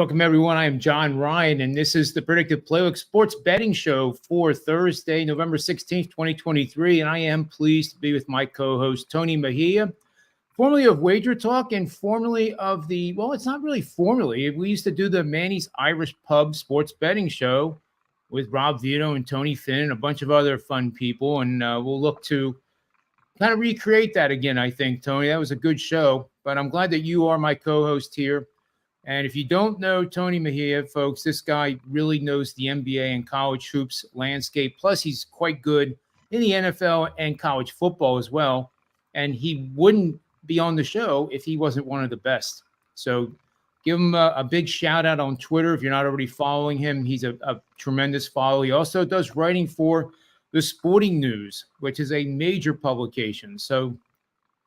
Welcome, everyone. I am John Ryan, and this is the Predictive Playbook Sports Betting Show for Thursday, November 16th, 2023. And I am pleased to be with my co-host, Tony Mejia, formerly of WagerTalk and formerly of it's not really formerly. We used to do the Manny's Irish Pub Sports Betting Show with Rob Vito and Tony Finn and a bunch of other fun people. And we'll look to kind of recreate that again, I think, Tony. That was a good show, but I'm glad that you are my co-host here. And if you don't know Tony Mejia, folks, this guy really knows the NBA and college hoops landscape. Plus, he's quite good in the NFL and college football as well. And he wouldn't be on the show if he wasn't one of the best. So give him a big shout out on Twitter if you're not already following him. He's a tremendous follow. He also does writing for the Sporting News, which is a major publication. So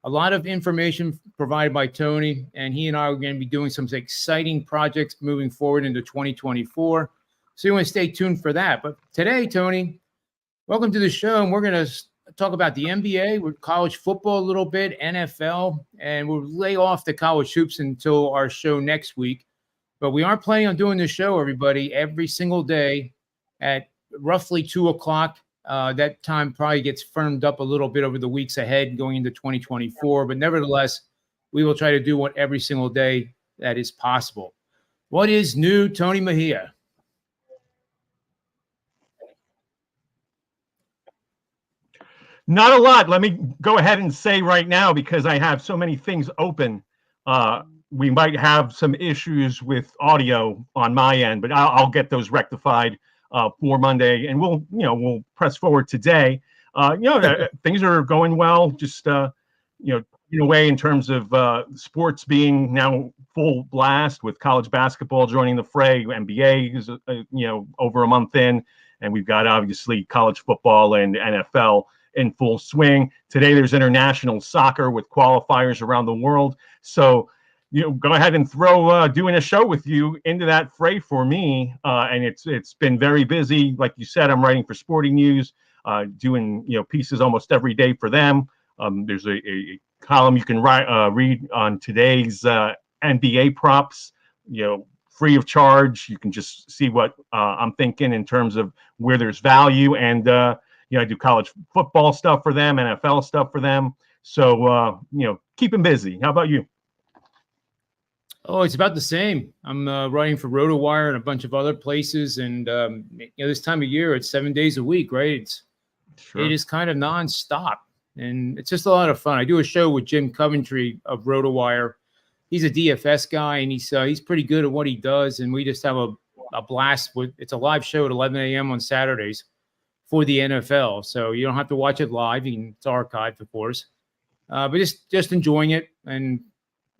a lot of information provided by Tony, and he and I are going to be doing some exciting projects moving forward into 2024. So you want to stay tuned for that. But today, Tony, welcome to the show, and we're going to talk about the NBA, with college football a little bit, NFL, and we'll lay off the college hoops until our show next week. But we are planning on doing this show, everybody, every single day at roughly 2 o'clock. That time probably gets firmed up a little bit over the weeks ahead going into 2024. But nevertheless, we will try to do one every single day that is possible. What is new, Tony Mejia? Not a lot. Let me go ahead and say right now, because I have so many things open, we might have some issues with audio on my end, but I'll get those rectified for Monday, and we'll press forward today. Things are going well. Just in a way, in terms of sports being now full blast with college basketball joining the fray. NBA is over a month in, and we've got obviously college football and NFL in full swing. Today there's international soccer with qualifiers around the world. So go ahead and throw doing a show with you into that fray for me. And it's been very busy. Like you said, I'm writing for Sporting News, doing pieces almost every day for them. There's a column you can read on today's NBA props, free of charge. You can just see what I'm thinking in terms of where there's value. And I do college football stuff for them, NFL stuff for them. So keep them busy. How about you? Oh, it's about the same. I'm writing for RotoWire and a bunch of other places, and this time of year, it's 7 days a week, right? It is kind of nonstop, and it's just a lot of fun. I do a show with Jim Coventry of RotoWire. He's a DFS guy, and he's pretty good at what he does, and we just have a blast. It's a live show at 11 a.m. on Saturdays for the NFL, so you don't have to watch it live. It's archived, of course, but just enjoying it. And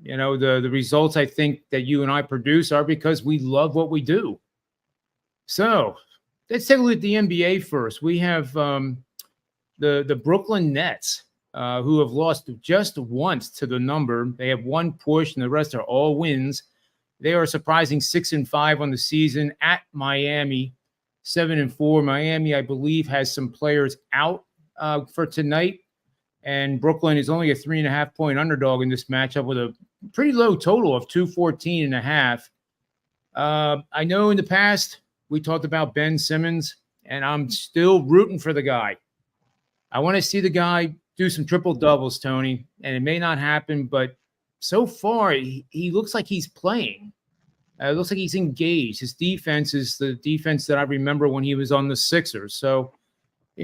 the results I think that you and I produce are because we love what we do. So let's take a look at the NBA first. We have the Brooklyn Nets, who have lost just once to the number. They have one push, and the rest are all wins. They are a surprising 6-5 on the season at Miami, 7-4. Miami, I believe, has some players out for tonight. And Brooklyn is only a 3.5-point underdog in this matchup with a pretty low total of 214.5. I know in the past we talked about Ben Simmons, and I'm still rooting for the guy. I want to see the guy do some triple doubles, Tony, and it may not happen, but so far he looks like he's playing. It looks like he's engaged. His defense is the defense that I remember when he was on the Sixers. So,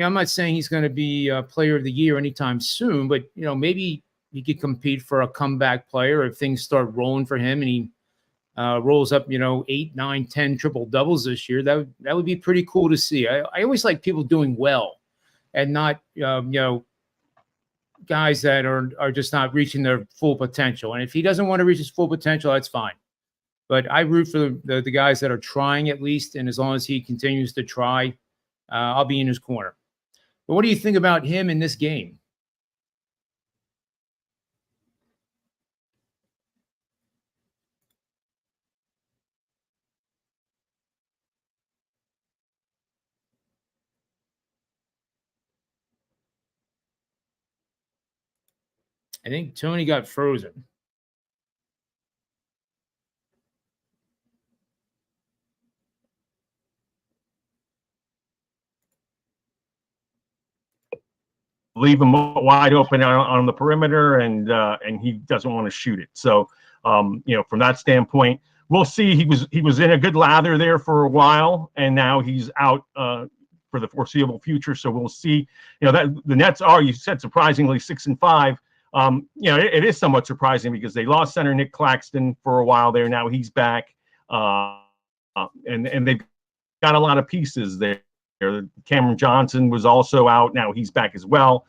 I'm not saying he's going to be a player of the year anytime soon, but, maybe he could compete for a comeback player if things start rolling for him and he rolls up, 8, 9, 10 triple doubles this year. That would be pretty cool to see. I always like people doing well and not, guys that are just not reaching their full potential. And if he doesn't want to reach his full potential, that's fine. But I root for the guys that are trying at least. And as long as he continues to try, I'll be in his corner. But what do you think about him in this game? I think Tony got frozen. leave him wide open on the perimeter, and he doesn't want to shoot it. So, from that standpoint, we'll see. He was in a good lather there for a while, and now he's out for the foreseeable future. So we'll see. That the Nets are, you said, surprisingly 6-5. It is somewhat surprising because they lost center Nick Claxton for a while there. Now he's back, and they've got a lot of pieces there. Cameron Johnson was also out. Now he's back as well.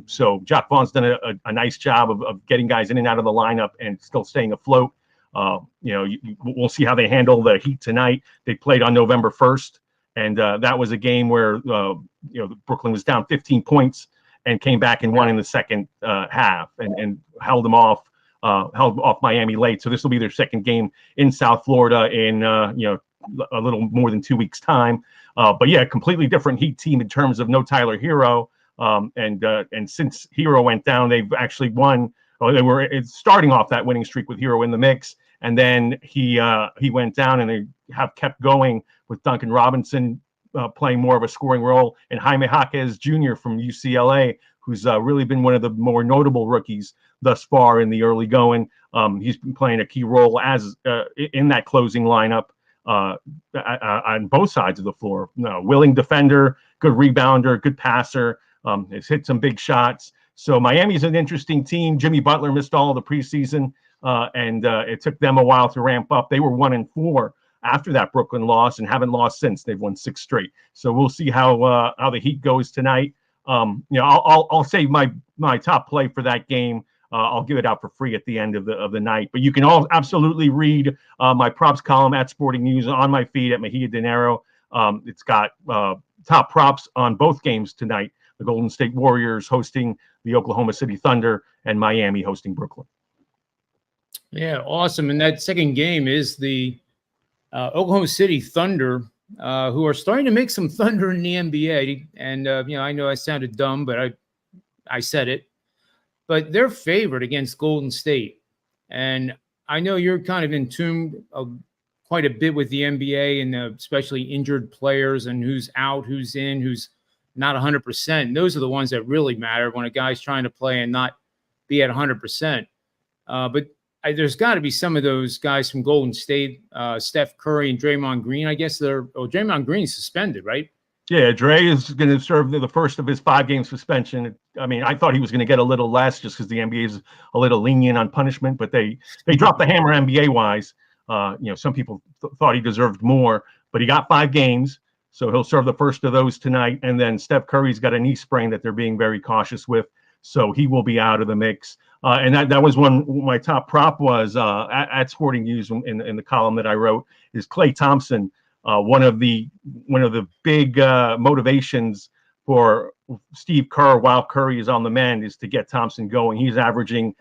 So Jacque Vaughn's done a nice job of getting guys in and out of the lineup and still staying afloat. We'll see how they handle the Heat tonight. They played on November 1st, and that was a game where Brooklyn was down 15 points and came back and won in the second half and held off Miami late. So this will be their second game in South Florida in a little more than 2 weeks' time. But yeah, completely different Heat team in terms of no Tyler Hero. And since Hero went down, they've actually won. They were starting off that winning streak with Hero in the mix, and then he went down, and they have kept going with Duncan Robinson playing more of a scoring role, and Jaime Jaquez Jr. from UCLA, who's really been one of the more notable rookies thus far in the early going. He's been playing a key role as in that closing lineup on both sides of the floor. Willing defender, good rebounder, good passer. Has hit some big shots. So Miami's an interesting team. Jimmy Butler missed all of the preseason, and it took them a while to ramp up. They were 1-4 after that Brooklyn loss and haven't lost since. They've won 6 straight. So we'll see how the Heat goes tonight. I'll say my top play for that game. I'll give it out for free at the end of the night. But you can all absolutely read my props column at Sporting News on my feed at Mejia Dinero. It's got top props on both games tonight. The Golden State Warriors hosting the Oklahoma City Thunder and Miami hosting Brooklyn. Yeah, awesome. And that second game is the Oklahoma City Thunder, who are starting to make some thunder in the NBA. And, I know I sounded dumb, but I said it. But they're favored against Golden State. And I know you're kind of in tune quite a bit with the NBA and especially injured players and who's out, who's in, who's not 100%. And those are the ones that really matter when a guy's trying to play and not be at 100%. But there's got to be some of those guys from Golden State, Steph Curry and Draymond Green. I guess Draymond Green's suspended, right? Yeah, Dre is going to serve the first of his 5-game suspension. I mean, I thought he was going to get a little less just because the NBA is a little lenient on punishment, but they dropped the hammer NBA-wise. Some people thought he deserved more, but he got 5 games. So he'll serve the first of those tonight. And then Steph Curry's got a knee sprain that they're being very cautious with. So he will be out of the mix. And that was my top prop was at Sporting News in the column that I wrote is Klay Thompson. One of the big motivations for Steve Kerr while Curry is on the mend is to get Thompson going. He's averaging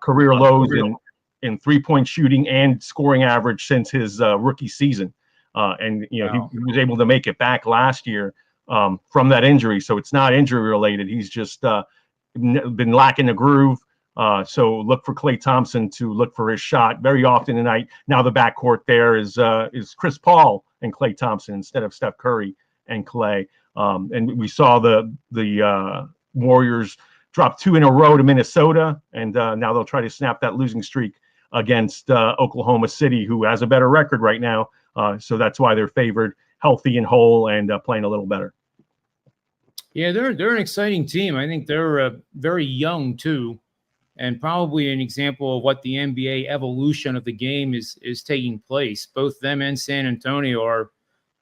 career lows in 3-point shooting and scoring average since his rookie season. He was able to make it back last year from that injury. So it's not injury related. He's just been lacking the groove. So look for Klay Thompson to look for his shot very often tonight. Now the backcourt there is Chris Paul and Klay Thompson instead of Steph Curry and Klay. And we saw the Warriors drop 2 in a row to Minnesota, and now they'll try to snap that losing streak against Oklahoma City, who has a better record right now. So that's why they're favored, healthy and whole, and playing a little better. Yeah, they're an exciting team. I think they're very young too, and probably an example of what the NBA evolution of the game is taking place. Both them and San Antonio are,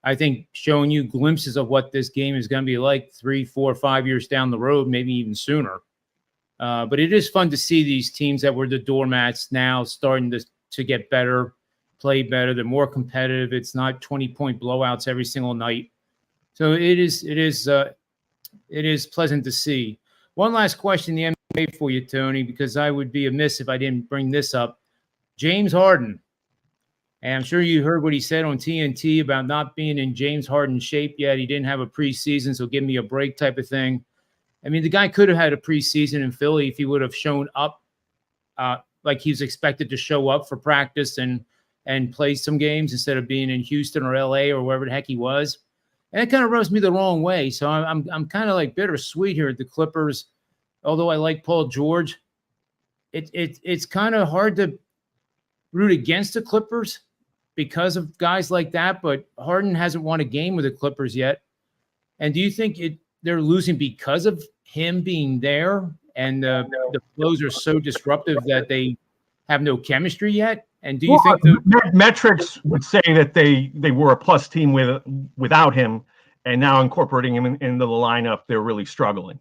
I think, showing you glimpses of what this game is going to be like 3, 4, 5 years down the road, maybe even sooner. But it is fun to see these teams that were the doormats now starting to get better, play better. They're more competitive. It's not 20-point blowouts every single night. So it is pleasant to see. One last question in the NBA for you, Tony, because I would be amiss if I didn't bring this up. James Harden. And I'm sure you heard what he said on TNT about not being in James Harden shape yet. He didn't have a preseason, so give me a break type of thing. I mean, the guy could have had a preseason in Philly if he would have shown up like he was expected to show up for practice and play some games instead of being in Houston or LA or wherever the heck he was. And it kind of rubs me the wrong way. So I'm kind of like bittersweet here at the Clippers. although I like Paul George, it's kind of hard to root against the Clippers because of guys like that. But Harden hasn't won a game with the Clippers yet. And do you think they're losing because of him being there, and the flows are so disruptive that they have no chemistry yet? And do you think metrics would say that they were a plus team without him, and now incorporating him into the lineup, they're really struggling.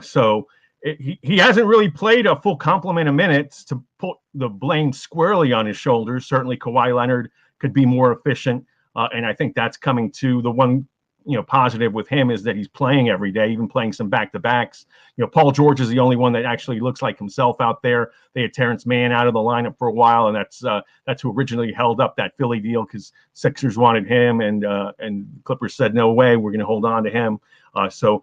So he hasn't really played a full complement of minutes to put the blame squarely on his shoulders. Certainly, Kawhi Leonard could be more efficient, and I think that's coming to the one. Positive with him is that he's playing every day, even playing some back-to-backs. Paul George is the only one that actually looks like himself out there. They had Terrence Mann out of the lineup for a while, and that's who originally held up that Philly deal because Sixers wanted him, and Clippers said no way, we're going to hold on to him. So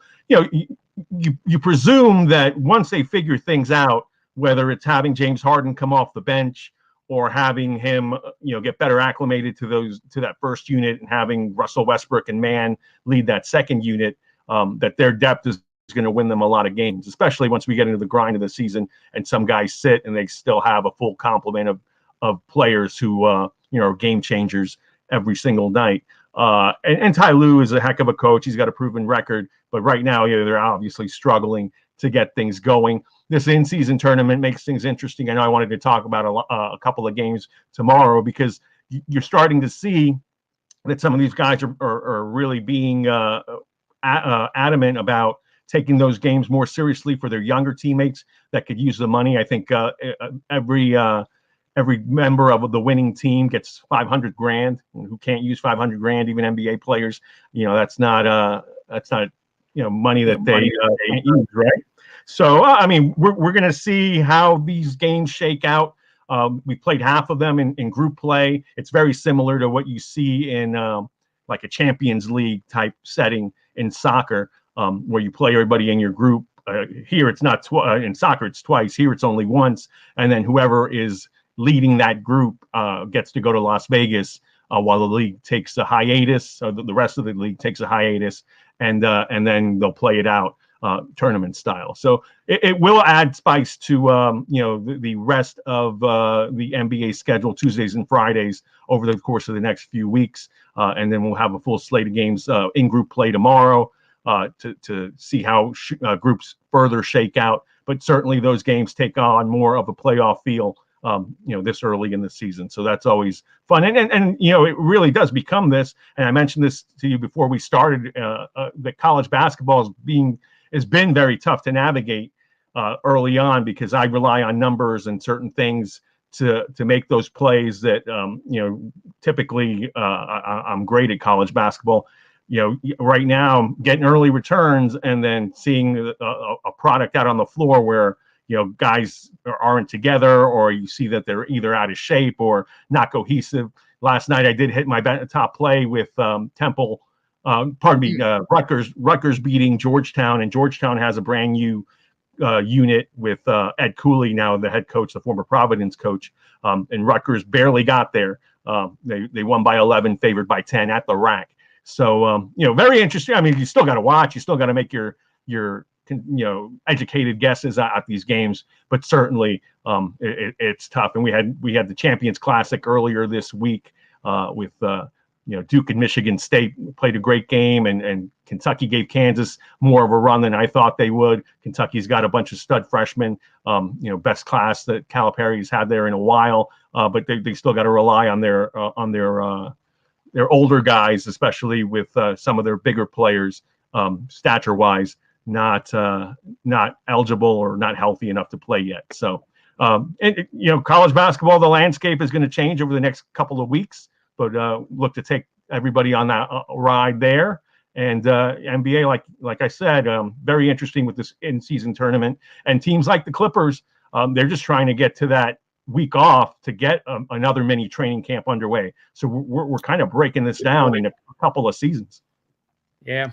you presume that once they figure things out, whether it's having James Harden come off the bench or having him, get better acclimated to that first unit, and having Russell Westbrook and Mann lead that second unit, that their depth is going to win them a lot of games, especially once we get into the grind of the season and some guys sit and they still have a full complement of players who, are game changers every single night. And Ty Lue is a heck of a coach. He's got a proven record, but right now, they're obviously struggling to get things going. This in-season tournament makes things interesting. I know I wanted to talk about a couple of games tomorrow because you're starting to see that some of these guys are really being adamant about taking those games more seriously for their younger teammates that could use the money. I think every member of the winning team gets $500,000. Who can't use $500,000? Even NBA players, that's not money that they can't use, right? So, we're going to see how these games shake out. We played half of them in group play. It's very similar to what you see in like a Champions League type setting in soccer, where you play everybody in your group. Here, it's not in soccer, it's twice. Here, it's only once. And then whoever is leading that group gets to go to Las Vegas while the league takes a hiatus, or the rest of the league takes a hiatus, and then they'll play it out. Tournament style. So it will add spice to the rest of the NBA schedule, Tuesdays and Fridays over the course of the next few weeks, and then we'll have a full slate of games in group play tomorrow to see how groups further shake out. But certainly those games take on more of a playoff feel this early in the season. So that's always fun. And it really does become this. And I mentioned this to you before we started, that college basketball has been very tough to navigate early on, because I rely on numbers and certain things to make those plays that, typically I'm great at college basketball. Right now, getting early returns and then seeing a product out on the floor where, guys aren't together, or you see that they're either out of shape or not cohesive. Last night, I did hit my top play with Temple. Rutgers beating Georgetown, and Georgetown has a brand new unit with Ed Cooley, now the head coach, the former Providence coach, and Rutgers barely got there. They won by 11, favored by 10 at the rack. So very interesting. You still got to watch. You still got to make your educated guesses at these games, but certainly it's tough. And we had the Champions Classic earlier this week with. Duke and Michigan State played a great game, and Kentucky gave Kansas more of a run than I thought they would. Kentucky's got a bunch of stud freshmen, best class that Calipari's had there in a while, but they still got to rely on their older guys, especially with some of their bigger players, stature-wise, not eligible or not healthy enough to play yet. So, college basketball, the landscape is going to change over the next couple of weeks. But look to take everybody on that ride there. And NBA, like I said, very interesting with this in-season tournament. And teams like the Clippers, they're just trying to get to that week off to get another mini training camp underway. So we're kind of breaking this down in a couple of seasons. Yeah.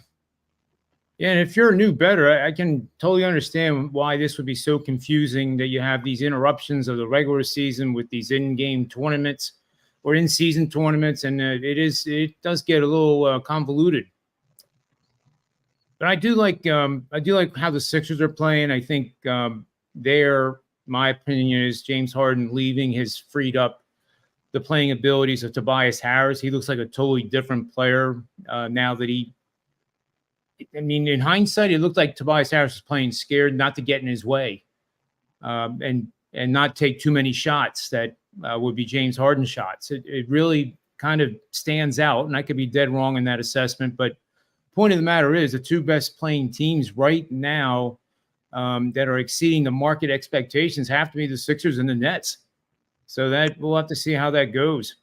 Yeah, and if you're a new bettor, I can totally understand why this would be so confusing, that you have these interruptions of the regular season with these in-game tournaments or in-season tournaments, and it does get a little convoluted. But I do like how the Sixers are playing. I think my opinion is James Harden leaving has freed up the playing abilities of Tobias Harris. He looks like a totally different player now that in hindsight, it looked like Tobias Harris was playing scared not to get in his way and not take too many shots that would be James Harden shots. It really kind of stands out, and I could be dead wrong in that assessment. But point of the matter is the two best playing teams right now that are exceeding the market expectations have to be the Sixers and the Nets. So that we'll have to see how that goes.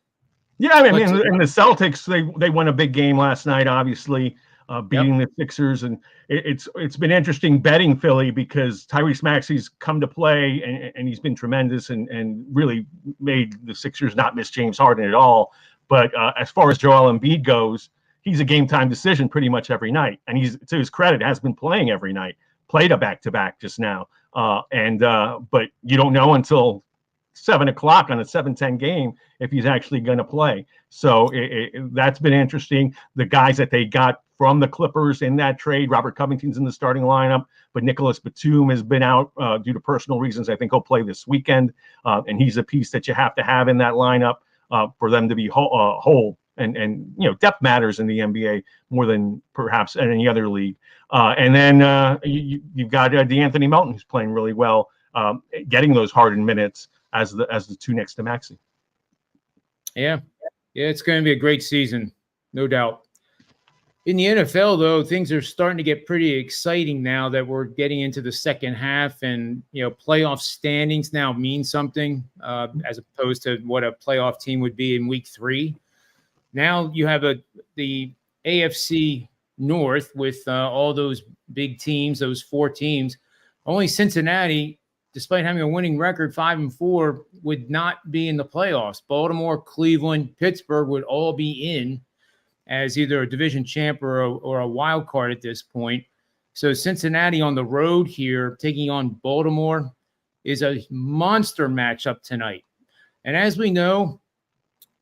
Yeah, I mean, and the Celtics, they won a big game last night, obviously, beating the Sixers, and it's been interesting betting Philly because Tyrese Maxey's come to play and he's been tremendous and really made the Sixers not miss James Harden at all. But as far as Joel Embiid goes, he's a game time decision pretty much every night, and he's, to his credit, has been playing every night. Played a back-to-back just now, but you don't know until 7 o'clock on a 7-10 game if he's actually going to play. So that's been interesting. The guys that they got from the Clippers in that trade, Robert Covington's in the starting lineup, but Nicholas Batum has been out due to personal reasons. I think he'll play this weekend, and he's a piece that you have to have in that lineup for them to be whole. And depth matters in the NBA more than perhaps in any other league. And then you've got DeAnthony Melton, who's playing really well, getting those Harden minutes as the two next to Maxey. Yeah, it's going to be a great season, no doubt. In the NFL, though, things are starting to get pretty exciting now that we're getting into the second half, and playoff standings now mean something as opposed to what a playoff team would be in week 3. Now you have the AFC North with all those big teams, those 4 teams. Only Cincinnati, despite having a winning record, 5-4, would not be in the playoffs. Baltimore, Cleveland, Pittsburgh would all be in as either a division champ or a wild card at this point. So Cincinnati on the road here, taking on Baltimore, is a monster matchup tonight. And as we know,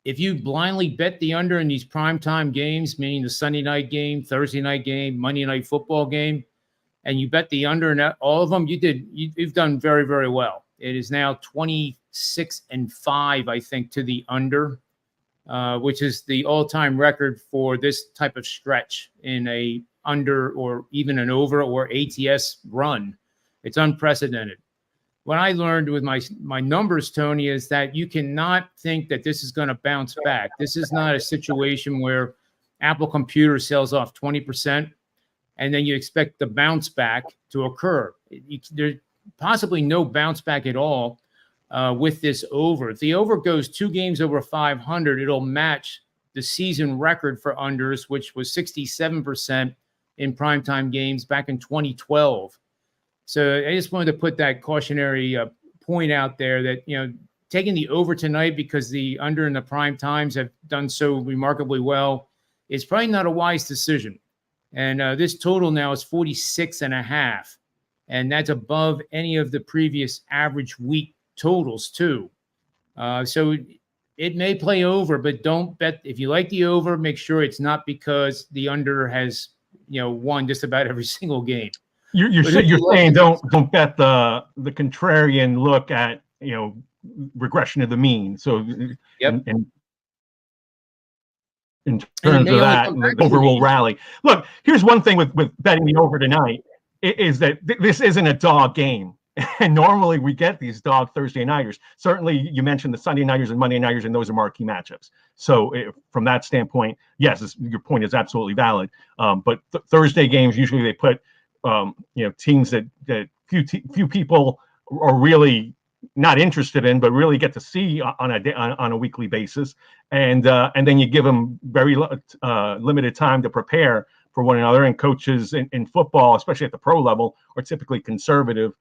if you blindly bet the under in these primetime games, meaning the Sunday night game, Thursday night game, Monday night football game, and you bet the under in all of them, you've done very, very well. It is now 26-5, I think, to the under, which is the all-time record for this type of stretch in a under or even an over or ATS run. It's unprecedented. What I learned with my numbers, Tony, is that you cannot think that this is going to bounce back. This is not a situation where Apple Computer sells off 20% and then you expect the bounce back to occur. There's possibly no bounce back at all with this over. If the over goes 2 games over 500, it'll match the season record for unders, which was 67% in primetime games back in 2012. So I just wanted to put that cautionary point out there that, taking the over tonight because the under in the prime times have done so remarkably well is probably not a wise decision. And this total now is 46.5, and that's above any of the previous average week totals too. So it may play over, but don't bet. If you like the over, make sure it's not because the under has, won just about every single game. You're saying don't bet the contrarian look at regression of the mean. So in terms of that, the over will rally. Look, here's one thing with betting the over tonight is that this isn't a dog game. And normally we get these dog Thursday nighters. Certainly you mentioned the Sunday nighters and Monday nighters, and those are marquee matchups. So from that standpoint, yes, your point is absolutely valid. But Thursday games, usually they put teams that few people are really not interested in, but really get to see on a weekly basis, and then you give them very limited time to prepare for one another. And coaches in football, especially at the pro level, are typically conservative,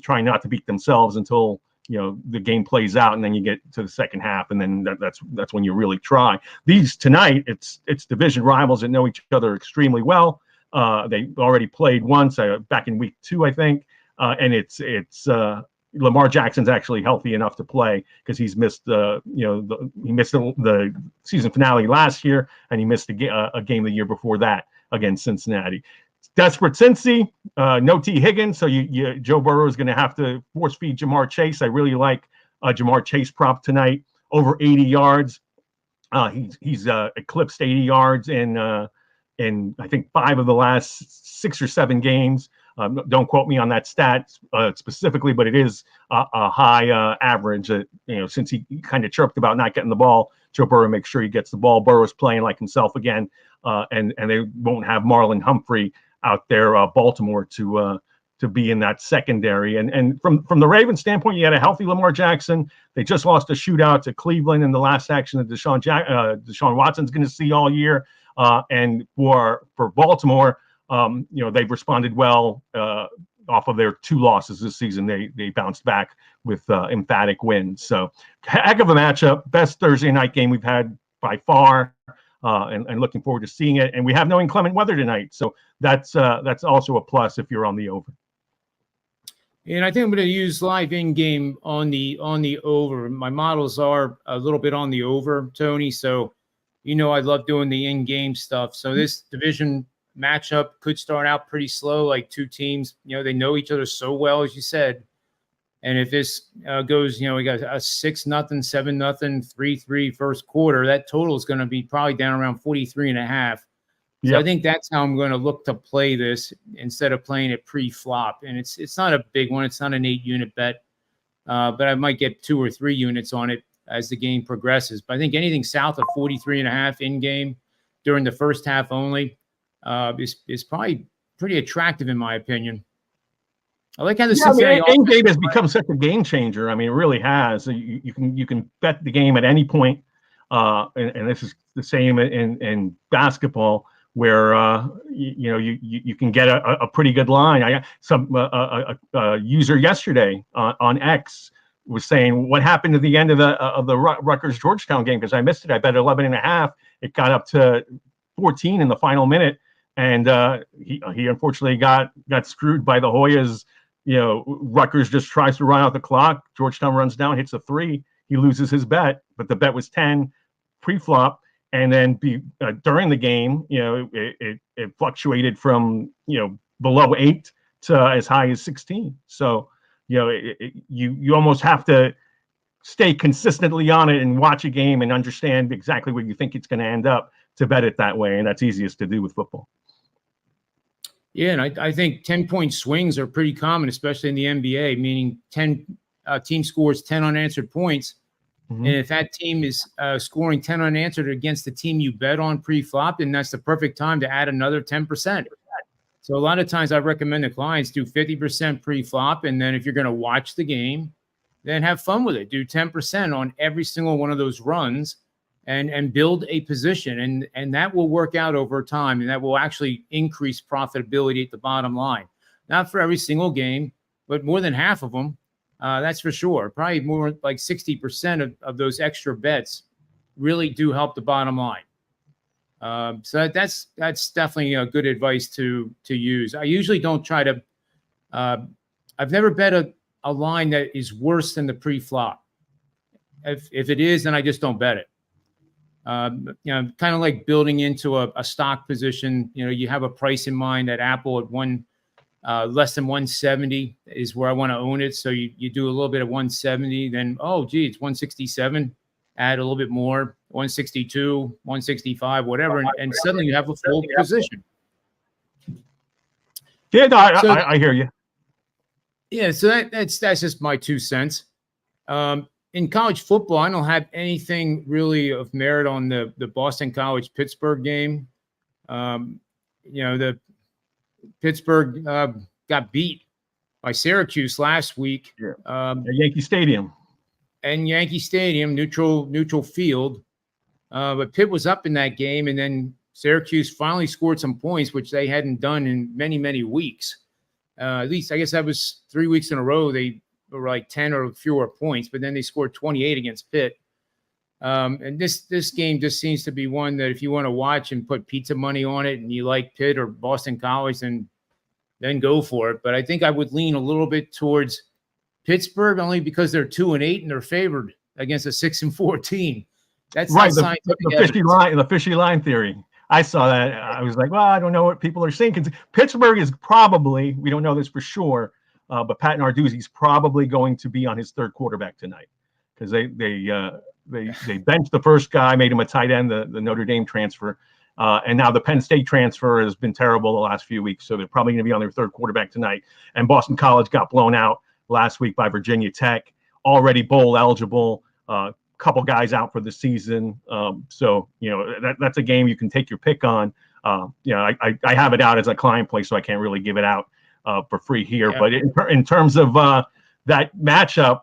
trying not to beat themselves until the game plays out, and then you get to the second half, and then that's when you really try. These tonight, it's division rivals that know each other extremely well. They already played once back in week 2, I think, and it's Lamar Jackson's actually healthy enough to play because he's missed the season finale last year, and he missed a game the year before that against Cincinnati. Desperate Cincy, no T. Higgins, so Joe Burrow is going to have to force feed Jamar Chase. I really like Jamar Chase prop tonight, over 80 yards. He's eclipsed 80 yards in I think 5 of the last 6 or 7 games. Don't quote me on that stat specifically, but it is a high average. Since he kind of chirped about not getting the ball, Joe Burrow makes sure he gets the ball. Burrow's playing like himself again, and they won't have Marlon Humphrey out there, Baltimore, to be in that secondary. And from the Ravens standpoint, you had a healthy Lamar Jackson. They just lost a shootout to Cleveland in the last action that Deshaun Watson's going to see all year. And for Baltimore, they've responded well off of their 2 losses this season. They bounced back with emphatic wins. So heck of a matchup. Best Thursday night game we've had by far. And looking forward to seeing it. And we have no inclement weather tonight, so that's also a plus if you're on the over. And I think I'm going to use live in-game on the over. My models are a little bit on the over, Tony. So, I love doing the in-game stuff. So this division matchup could start out pretty slow, like 2 teams. They know each other so well, as you said. And if this goes, we got a 6-0, 7-0, 3-3 first quarter, that total is going to be probably down around 43.5. So I think that's how I'm going to look to play this instead of playing it pre-flop. And it's not a big one. It's not an 8-unit bet, but I might get 2 or 3 units on it as the game progresses. But I think anything south of 43.5 in-game during the first half only is probably pretty attractive in my opinion. I like how the Cincinnati in-game has become such a game changer. I mean, it really has. You can bet the game at any point, and this is the same in basketball, where you can get a pretty good line. I got a user yesterday on X was saying, what happened at the end of the Rutgers Georgetown game, because I missed it. I bet 11.5. It got up to 14 in the final minute, and he unfortunately got screwed by the Hoyas. Rutgers just tries to run out the clock. Georgetown runs down, hits a 3. He loses his bet, but the bet was 10 pre-flop. And then during the game, it fluctuated from, below 8 to as high as 16. So, you almost have to stay consistently on it and watch a game and understand exactly where you think it's going to end up to bet it that way. And that's easiest to do with football. Yeah, and I think 10-point swings are pretty common, especially in the NBA, meaning 10 team scores 10 unanswered points. Mm-hmm. And if that team is scoring 10 unanswered against the team you bet on pre-flop, then that's the perfect time to add another 10%. So a lot of times I recommend the clients do 50% pre-flop, and then if you're going to watch the game, then have fun with it. Do 10% on every single one of those runs and build a position. And that will work out over time, and that will actually increase profitability at the bottom line. Not for every single game, but more than half of them. That's for sure. Probably more like 60% of those extra bets really do help the bottom line. So that's definitely a good advice to use. I usually don't try to. I've never bet a line that is worse than the pre-flop. If it is, then I just don't bet it. Kind of like building into a stock position. You have a price in mind at Apple at less than 170 is where I want to own it. So you do a little bit of 170, then, it's 167, add a little bit more, 162, 165, whatever. And suddenly you have a full position. Yeah, no, I hear you. Yeah. So that's just my 2 cents. In college football, I don't have anything really of merit on the Boston College Pittsburgh game. The Pittsburgh got beat by Syracuse last week. At Yankee Stadium. And Yankee Stadium, neutral field. But Pitt was up in that game, and then Syracuse finally scored some points, which they hadn't done in many, many weeks. At least I guess that was 3 weeks in a row. They were like 10 or fewer points, but then they scored 28 against Pitt. And this game just seems to be one that if you want to watch and put pizza money on it and you like Pitt or Boston College, then go for it. But I think I would lean a little bit towards Pittsburgh only because they're 2-8 and they're favored against a 6-4 team. That's right. The fishy line theory. I saw that. I was like, well, I don't know what people are saying. Pittsburgh is probably, we don't know this for sure, but Pat Narduzzi's probably going to be on his third quarterback tonight because they benched the first guy, made him a tight end, the Notre Dame transfer. And now the Penn State transfer has been terrible the last few weeks. So they're probably going to be on their third quarterback tonight. And Boston College got blown out last week by Virginia Tech, already bowl eligible, couple guys out for the season. So, that's a game you can take your pick on. I have it out as a client play, so I can't really give it out for free here. Yeah. But in terms of that matchup,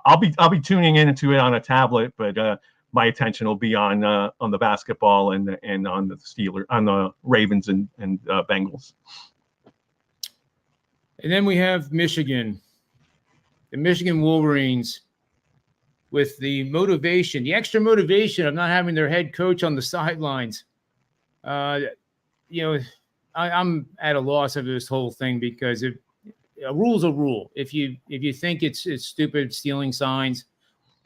I'll be tuning into it on a tablet, but my attention will be on the basketball and on the Steelers, on the Ravens and Bengals. And then we have Michigan, the Michigan Wolverines, with the motivation, the extra motivation of not having their head coach on the sidelines. I'm at a loss of this whole thing because a rule's a rule. If you think it's stupid stealing signs,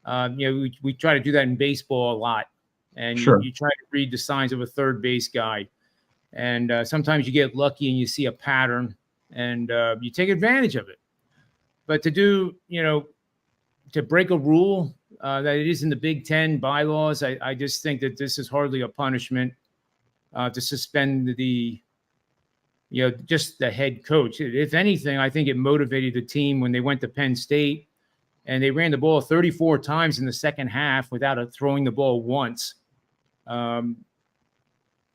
we try to do that in baseball a lot, and sure. you try to read the signs of a third base guy, and sometimes you get lucky and you see a pattern, and you take advantage of it. But to do, to break a rule that it is in the Big Ten bylaws, I just think that this is hardly a punishment to suspend just the head coach. If anything, I think it motivated the team when they went to Penn State and they ran the ball 34 times in the second half without throwing the ball once.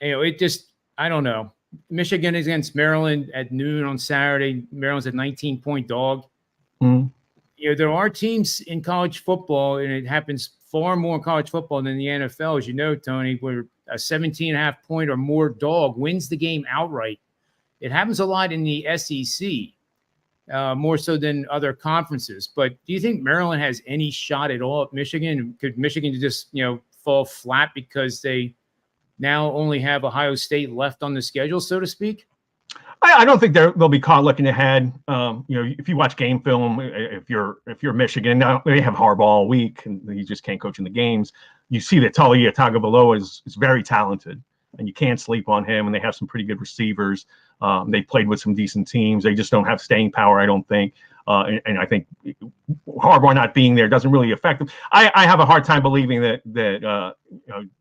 It just, I don't know. Michigan is against Maryland at noon on Saturday. Maryland's a 19-point dog. There are teams in college football, and it happens far more in college football than the NFL, as you know, Tony, where a 17.5 point or more dog wins the game outright. It happens a lot in the SEC, more so than other conferences. But do you think Maryland has any shot at all at Michigan? Could Michigan just, fall flat because they now only have Ohio State left on the schedule, so to speak? I don't think they'll be caught looking ahead. If you watch game film, if you're Michigan, now they have Harbaugh all week, and you just can't coach in the games. You see that Talia Tagovailoa is very talented, and you can't sleep on him. And they have some pretty good receivers. They played with some decent teams. They just don't have staying power, I don't think. And I think Harbaugh not being there doesn't really affect them. I have a hard time believing that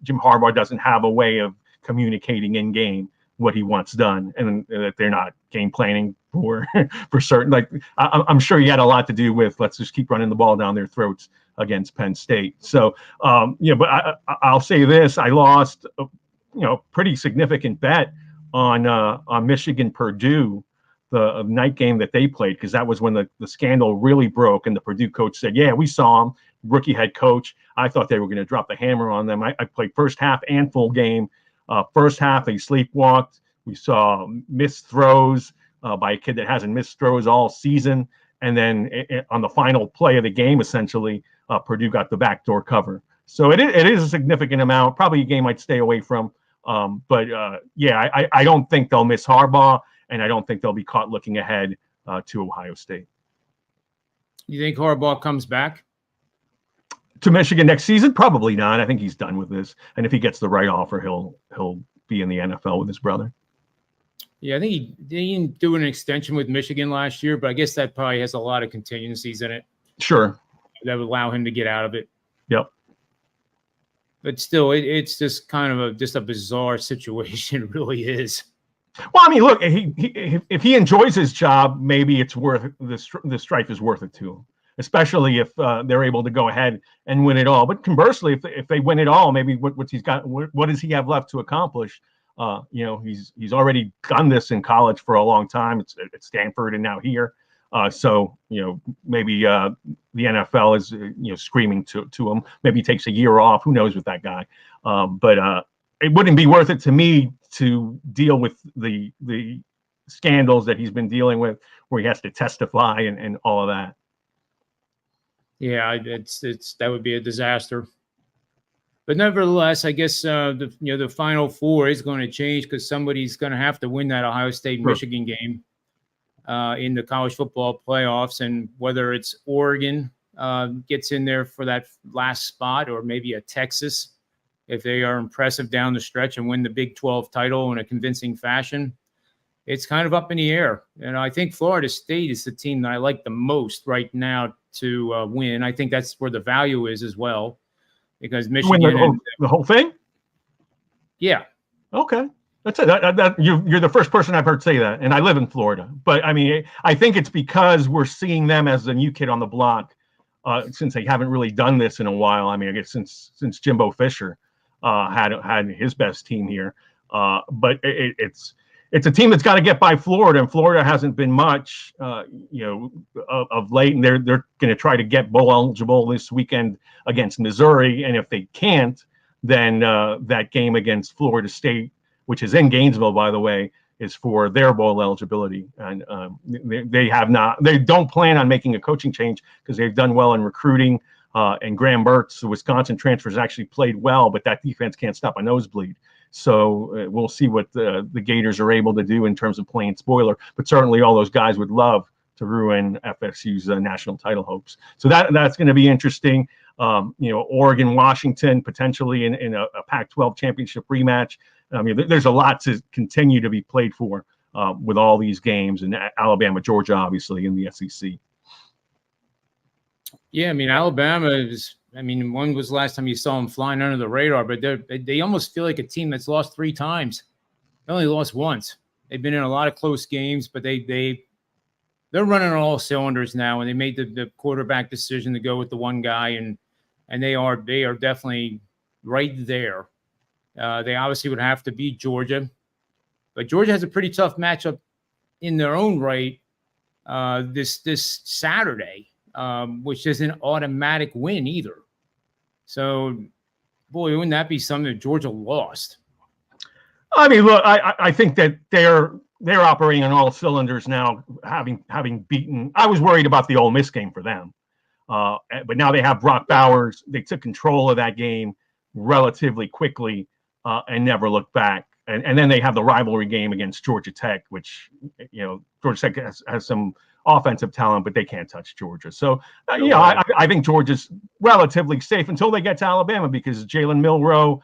Jim Harbaugh doesn't have a way of communicating in game what he wants done, and that they're not game planning for certain. Like I'm sure he had a lot to do with let's just keep running the ball down their throats against Penn State. So but I'll say this: I lost pretty significant bet on Michigan Purdue, the night game that they played, because that was when the scandal really broke, and the Purdue coach said, "Yeah, we saw him, rookie head coach. I thought they were going to drop the hammer on them." I played first half and full game. First half, they sleepwalked. We saw missed throws by a kid that hasn't missed throws all season. And then on the final play of the game, essentially, Purdue got the backdoor cover. So it is a significant amount. Probably a game I'd stay away from. But I don't think they'll miss Harbaugh, and I don't think they'll be caught looking ahead to Ohio State. You think Harbaugh comes back to Michigan next season? Probably not. I think he's done with this. And if he gets the right offer, he'll be in the NFL with his brother. Yeah, I think he didn't do an extension with Michigan last year, but I guess that probably has a lot of contingencies in it. Sure. That would allow him to get out of it. Yep. But still, it's just kind of a bizarre situation. It really is. Well, I mean, look, if he enjoys his job, maybe it's worth the strife is worth it to him. Especially if they're able to go ahead and win it all. But conversely, if they win it all, maybe what does he have left to accomplish? He's already done this in college for a long time. It's at Stanford and now here. So maybe the NFL is screaming to him. Maybe he takes a year off. Who knows with that guy? But it wouldn't be worth it to me to deal with the scandals that he's been dealing with, where he has to testify and all of that. Yeah, that would be a disaster. But nevertheless, I guess the Final Four is going to change because somebody's going to have to win that Ohio State Michigan game in the college football playoffs, and whether it's Oregon gets in there for that last spot, or maybe a Texas if they are impressive down the stretch and win the Big 12 title in a convincing fashion, it's kind of up in the air. And I think Florida State is the team that I like the most right now to win. I think that's where the value is as well, because Michigan win the whole thing. Yeah. Okay. That's it. You're the first person I've heard say that, and I live in Florida. But I mean, I think it's because we're seeing them as the new kid on the block, since they haven't really done this in a while. I mean, I guess since Jimbo Fisher had his best team here. But it's a team that's got to get by Florida, and Florida hasn't been much, of late. And they're going to try to get bowl eligible this weekend against Missouri, and if they can't, then that game against Florida State, which is in Gainesville, by the way, is for their bowl eligibility. And they don't plan on making a coaching change because they've done well in recruiting. And Graham Mertz, the Wisconsin transfer, has actually played well, but that defense can't stop a nosebleed. So we'll see what the Gators are able to do in terms of playing spoiler. But certainly all those guys would love to ruin FSU's national title hopes. So that's going to be interesting. Oregon, Washington, potentially in a Pac-12 championship rematch. I mean, there's a lot to continue to be played for with all these games, and Alabama, Georgia, obviously, in the SEC. Yeah, I mean, Alabama is, when was the last time you saw them flying under the radar? But they almost feel like a team that's lost 3 times. They only lost once. They've been in a lot of close games, but they're running on all cylinders now, and they made the quarterback decision to go with the one guy, and they are definitely right there. They obviously would have to beat Georgia, but Georgia has a pretty tough matchup in their own right this Saturday, which is an automatic win either. So, boy, wouldn't that be something that Georgia lost? I mean, look, I think that they're operating on all cylinders now, having beaten. I was worried about the Ole Miss game for them, but now they have Brock Bowers. They took control of that game relatively quickly and never looked back. And then they have the rivalry game against Georgia Tech, which Georgia Tech has some offensive talent, but they can't touch Georgia. So I think Georgia's relatively safe until they get to Alabama, because Jalen Milroe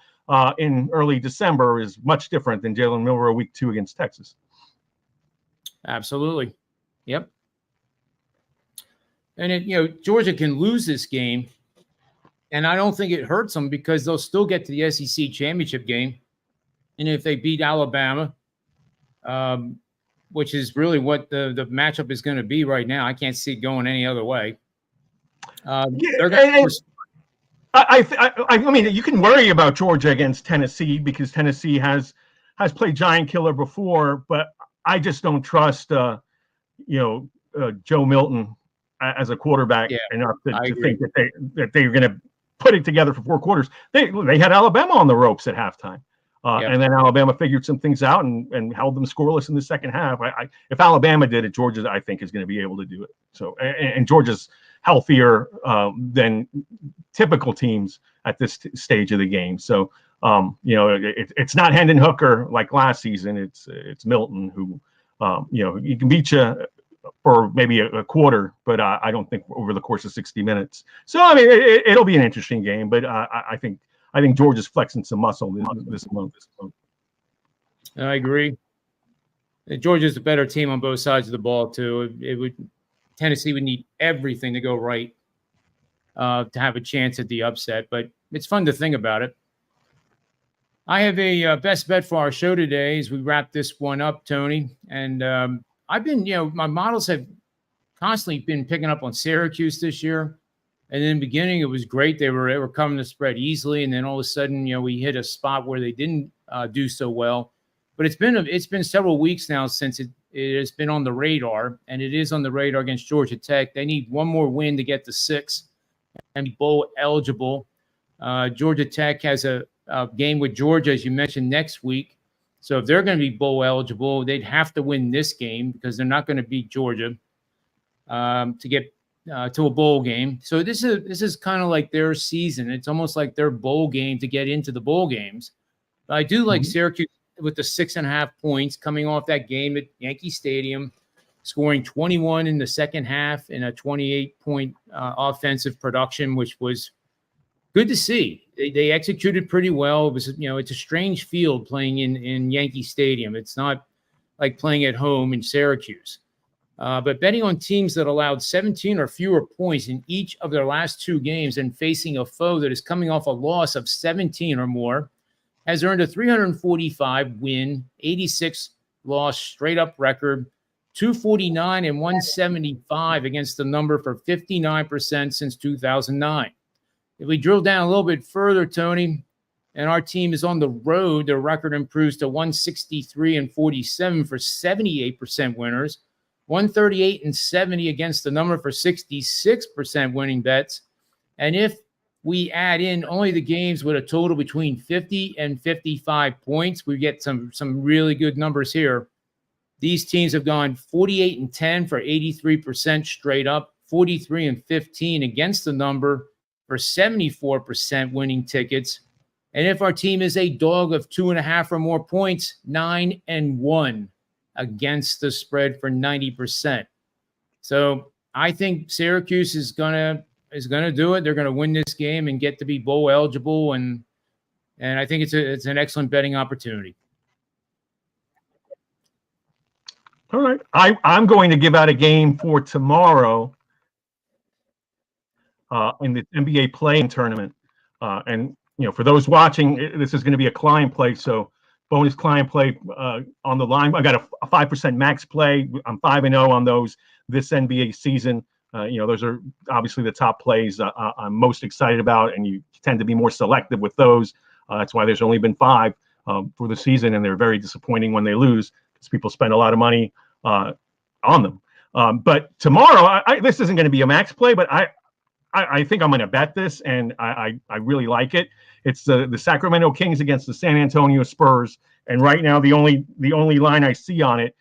in early December is much different than Jalen Milroe week 2 against Texas. Absolutely. Yep. And Georgia can lose this game, and I don't think it hurts them because they'll still get to the SEC championship game. And if they beat Alabama, which is really what the matchup is going to be right now, I can't see it going any other way. I mean, you can worry about Georgia against Tennessee because Tennessee has played giant killer before, but I just don't trust Joe Milton as a quarterback enough to think that they're going to put it together for 4 quarters. They had Alabama on the ropes at halftime. And then Alabama figured some things out and held them scoreless in the second half. If Alabama did it, Georgia, I think, is going to be able to do it. So, and Georgia's healthier than typical teams at this stage of the game. So, it's not Hendon Hooker like last season. It's Milton who, he can beat you for maybe a quarter, but I don't think over the course of 60 minutes. So, I mean, it'll be an interesting game, but I think Georgia's flexing some muscle this month. I agree. Georgia's a better team on both sides of the ball too. Tennessee would need everything to go right to have a chance at the upset, but it's fun to think about it. I have a best bet for our show today as we wrap this one up, Tony. And I've been, my models have constantly been picking up on Syracuse this year. And in the beginning, it was great. They were coming to spread easily. And then all of a sudden, we hit a spot where they didn't do so well. But it's been several weeks now since it has been on the radar. And it is on the radar against Georgia Tech. They need one more win to get to 6 and be bowl eligible. Georgia Tech has a game with Georgia, as you mentioned, next week. So if they're going to be bowl eligible, they'd have to win this game because they're not going to beat Georgia to get to a bowl game. So this is kind of like their season. It's almost like their bowl game to get into the bowl games. But I do like Syracuse with the 6.5 points coming off that game at Yankee Stadium, scoring 21 in the second half in a 28-point offensive production, which was good to see. They executed pretty well. It was, it's a strange field playing in Yankee Stadium. It's not like playing at home in Syracuse. But betting on teams that allowed 17 or fewer points in each of their last 2 games and facing a foe that is coming off a loss of 17 or more has earned a 345 win, 86 loss straight up record, 249 and 175 against the number for 59% since 2009. If we drill down a little bit further, Tony, and our team is on the road, their record improves to 163 and 47 for 78% winners, 138 and 70 against the number for 66% winning bets. And if we add in only the games with a total between 50 and 55 points, we get some really good numbers here. These teams have gone 48 and 10 for 83% straight up, 43 and 15 against the number for 74% winning tickets. And if our team is a dog of 2.5 or more points, 9 and 1 against the spread for 90%. So I think Syracuse is gonna do it. They're gonna win this game and get to be bowl eligible, and I think it's an excellent betting opportunity. All right, I'm going to give out a game for tomorrow in the NBA play-in tournament, and for those watching, this is going to be a client play, so bonus client play on the line. I got a 5% max play. I'm 5-0 on those this NBA season. Those are obviously the top plays I'm most excited about, and you tend to be more selective with those. That's why there's only been 5 for the season, and they're very disappointing when they lose because people spend a lot of money on them. But tomorrow, this isn't going to be a max play, but I think I'm going to bet this, and I really like it. It's the Sacramento Kings against the San Antonio Spurs, and right now the only line I see on it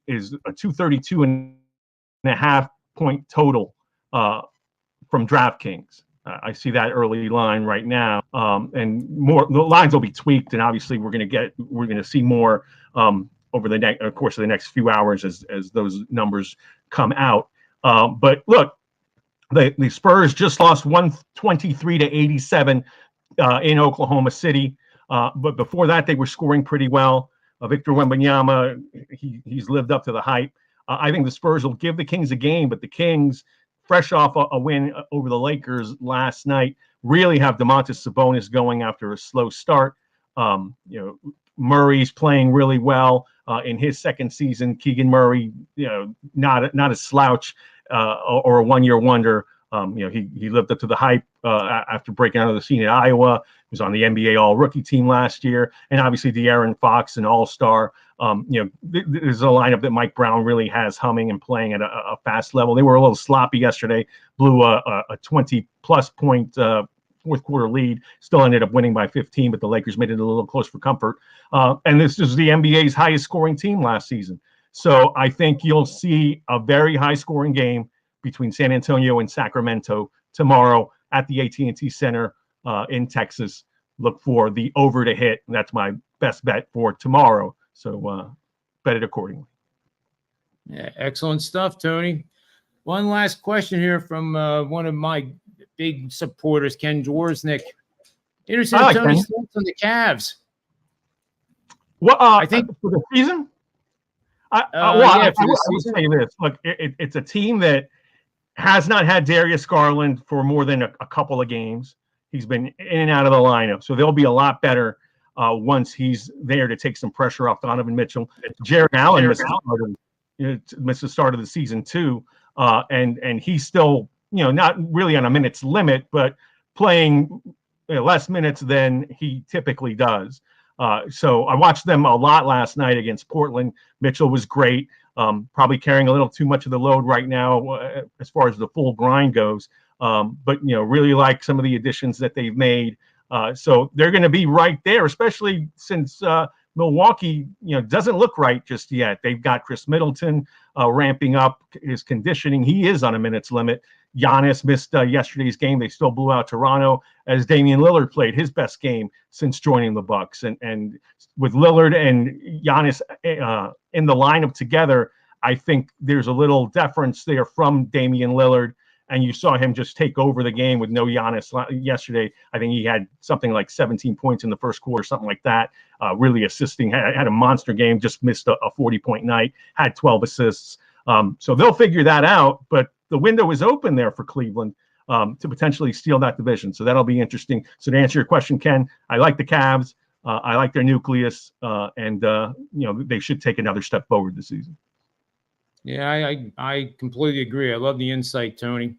is a 232.5 point total from DraftKings. I see that early line right now, and more the lines will be tweaked, and obviously we're going to see more over the course of the next few hours as those numbers come out. But look, the Spurs just lost 123-87 in Oklahoma City, but before that they were scoring pretty well. Victor Wembanyama, he's lived up to the hype. I think the Spurs will give the Kings a game, but the Kings, fresh off a win over the Lakers last night, really have Domantas Sabonis going after a slow start. Murray's playing really well in his second season. Keegan Murray, not a slouch or a one-year wonder. He lived up to the hype after breaking out of the scene at Iowa. He was on the NBA All-Rookie team last year, and obviously De'Aaron Fox, an All-Star. There's a lineup that Mike Brown really has humming and playing at a fast level. They were a little sloppy yesterday, blew a 20-plus point fourth quarter lead, still ended up winning by 15, but the Lakers made it a little close for comfort. And this is the NBA's highest scoring team last season. So I think you'll see a very high scoring game between San Antonio and Sacramento tomorrow at the AT&T Center in Texas. Look for the over to hit. And that's my best bet for tomorrow. So bet it accordingly. Yeah, excellent stuff, Tony. One last question here from one of my big supporters, Ken Dworsnik. Interested in Tony's thoughts on the Cavs. Well, I think for the season. I would say this. Look, it's a team that has not had Darius Garland for more than a couple of games. He's been in and out of the lineup, so they'll be a lot better once he's there to take some pressure off Donovan Mitchell. Jared Allen missed the start of the season too, and he's still not really on a minutes limit, but playing less minutes than he typically does. So I watched them a lot last night against Portland. Mitchell was great, probably carrying a little too much of the load right now as far as the full grind goes. But really like some of the additions that they've made. So they're going to be right there, especially since Milwaukee, doesn't look right just yet. They've got Chris Middleton ramping up his conditioning. He is on a minutes limit. Giannis missed yesterday's game. They still blew out Toronto as Damian Lillard played his best game since joining the Bucks. And with Lillard and Giannis in the lineup together, I think there's a little deference there from Damian Lillard and you saw him just take over the game with no Giannis yesterday. I think he had something like 17 points in the first quarter, something like that. Really assisting, had a monster game, just missed a 40-point night, had 12 assists. So they'll figure that out, but the window is open there for Cleveland to potentially steal that division. So that'll be interesting. So to answer your question, Ken, I like the Cavs. I like their nucleus, and they should take another step forward this season. Yeah, I completely agree. I love the insight, Tony.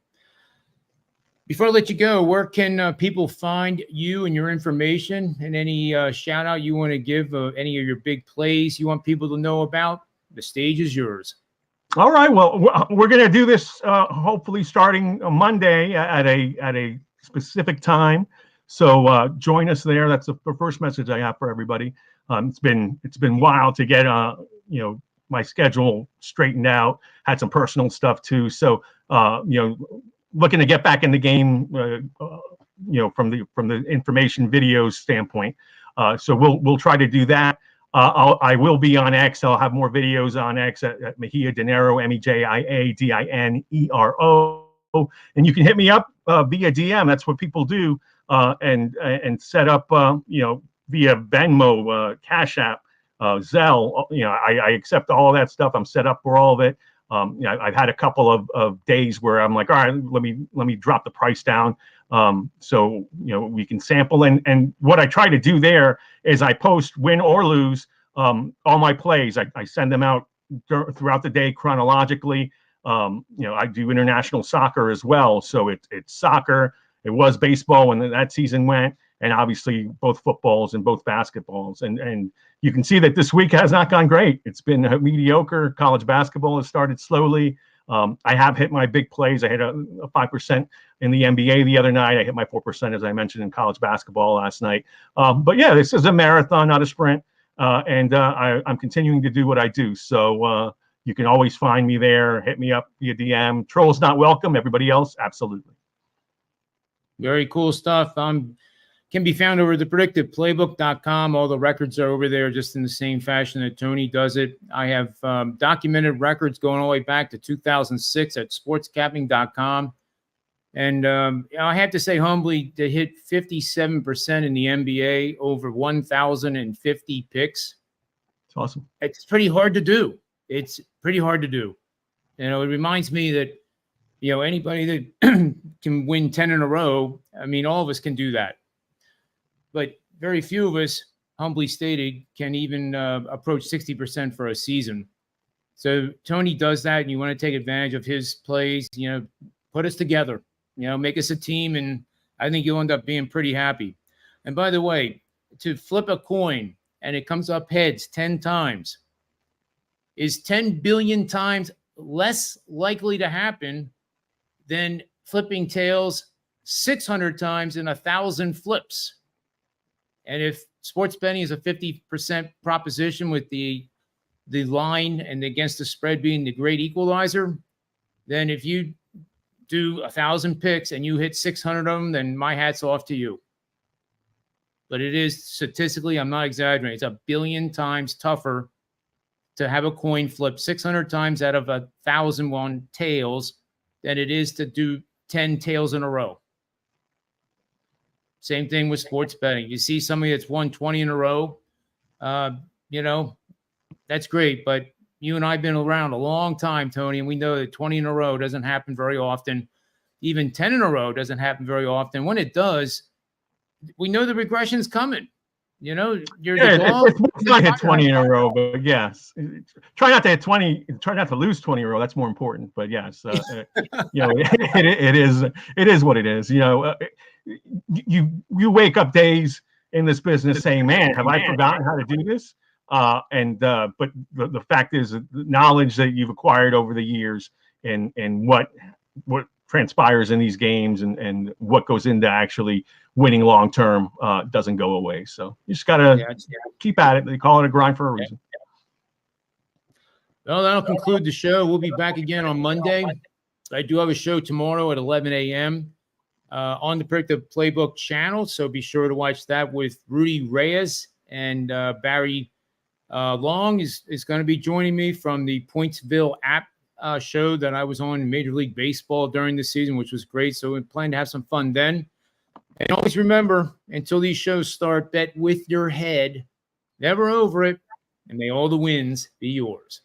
Before I let you go, where can people find you and your information, and any shout out you want to give, any of your big plays you want people to know about? The stage is yours. All right. Well, we're going to do this hopefully starting Monday at a specific time. So join us there. That's the first message I have for everybody. It's been wild to get my schedule straightened out. Had some personal stuff too. So looking to get back in the game. From the information videos standpoint. So we'll try to do that. I will be on X. I'll have more videos on X at Mejia Dinero, MEJIA DINERO, and you can hit me up via DM. That's what people do, and set up via Venmo, Cash App, Zelle. I accept all of that stuff. I'm set up for all of it. I've had a couple of days where I'm like, all right, let me drop the price down. So we can sample, and what I try to do there is I post win or lose all my plays. I send them out throughout the day chronologically. I do international soccer as well, so it's soccer. It was baseball when that season went, and obviously both footballs and both basketballs. And you can see that this week has not gone great. It's been mediocre. College basketball has started slowly. I have hit my big plays. I hit a 5% in the NBA the other night. I hit my 4%, as I mentioned, in college basketball last night. But yeah, this is a marathon, not a sprint. And I'm continuing to do what I do. So you can always find me there. Hit me up via DM. Trolls not welcome. Everybody else, absolutely. Very cool stuff. Can be found over at the predictiveplaybook.com. All the records are over there just in the same fashion that Tony does it. I have documented records going all the way back to 2006 at sportscapping.com. And I have to say humbly to hit 57% in the NBA over 1,050 picks. It's awesome. It's pretty hard to do. It's pretty hard to do. It reminds me that, anybody that can win 10 in a row, I mean, all of us can do that. But very few of us, humbly stated, can even approach 60% for a season. So Tony does that, and you want to take advantage of his plays, put us together, make us a team, and I think you'll end up being pretty happy. And by the way, to flip a coin and it comes up heads 10 times is 10 billion times less likely to happen than flipping tails 600 times in 1,000 flips. And if sports betting is a 50% proposition with the line and against the spread being the great equalizer, then if you do 1,000 picks and you hit 600 of them, then my hat's off to you. But it is statistically, I'm not exaggerating, it's 1 billion times tougher to have a coin flip 600 times out of 1,001 tails than it is to do 10 tails in a row. Same thing with sports betting. You see somebody that's won 20 in a row, that's great. But you and I have been around a long time, Tony, and we know that 20 in a row doesn't happen very often. Even 10 in a row doesn't happen very often. When it does, we know the regression's coming. It's not hit 20 in a row, but yes, try not to hit 20. Try not to lose 20 in a row. That's more important. But yes, it is what it is. You wake up days in this business saying, "Man, have I forgotten how to do this?" But the fact is, the knowledge that you've acquired over the years and what transpires in these games and what goes into actually winning long term doesn't go away. So you just gotta keep at it. They call it a grind for a reason. Well, that'll conclude the show. We'll be back again on Monday. I do have a show tomorrow at 11 a.m. On the Predictive Playbook channel, so be sure to watch that with Rudy Reyes, and Barry Long is going to be joining me from the Pointsville app show that I was on Major League Baseball during the season, which was great. So we plan to have some fun then. And always remember, until these shows start, bet with your head, never over it, and may all the wins be yours.